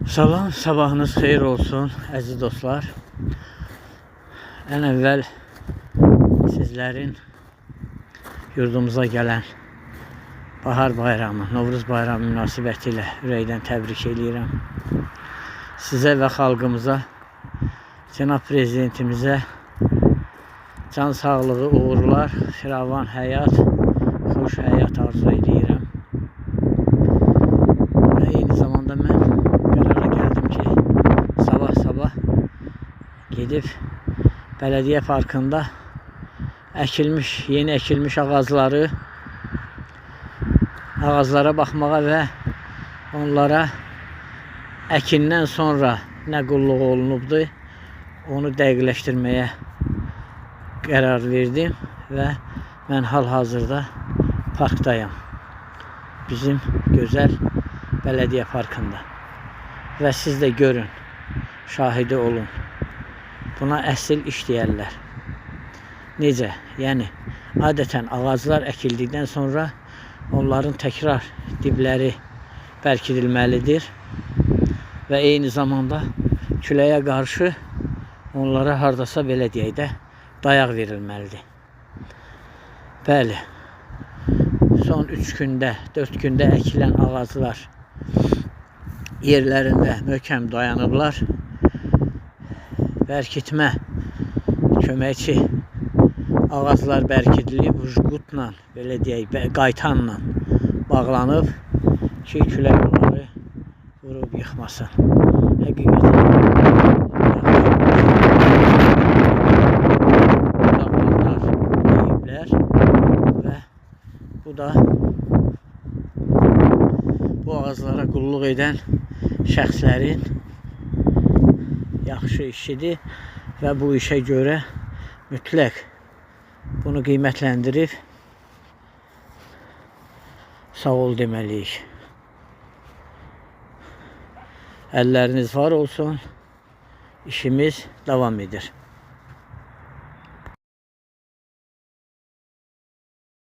Salam, sabahınız xeyir olsun əziz dostlar. Ən əvvəl sizlərin yurdumuza gələn bahar bayramı, Novruz bayramı münasibəti ilə ürəkdən təbrik edirəm. Sizə və xalqımıza, Cənab Prezidentimizə can sağlığı, uğurlar, firavan həyat, xoş həyat arzu edirəm. Və eyni zamanda mən qərara gəldim ki, sabah gedib Bələdiyyə parkında yeni əkilmiş ağaclara baxmağa və onlara əkindən sonra nə qulluq olunubdur, onu dəqiqləşdirməyə qərar verdim və mən hal-hazırda parkdayım. Bizim gözəl Bələdiyyə parkında. Və siz də görün, şahidi olun. Buna əsl iş deyərlər. Necə? Yəni, adətən ağaclar əkildikdən sonra onların təkrar dibləri bərkidilməlidir və eyni zamanda küləyə qarşı onlara hardasa belə deyək də dayaq verilməlidir. Bəli, son 3 gündə, 4 gündə əkilən ağaclar yerlərində möhkəm dayanıblar. Bərkitmə köməkçi ağaclar bərkidilib, jgutla, belə deyək, qaytanla bağlanıb ki, külək onları vurub yıxmasın. Həqiqətən deyiblər və bu da bu ağaclara qulluq edən şəxslərin yaxşı işidir və bu işə görə mütləq bunu qiymətləndirib sağ ol deməliyik. Əlləriniz var olsun, işimiz davam edir.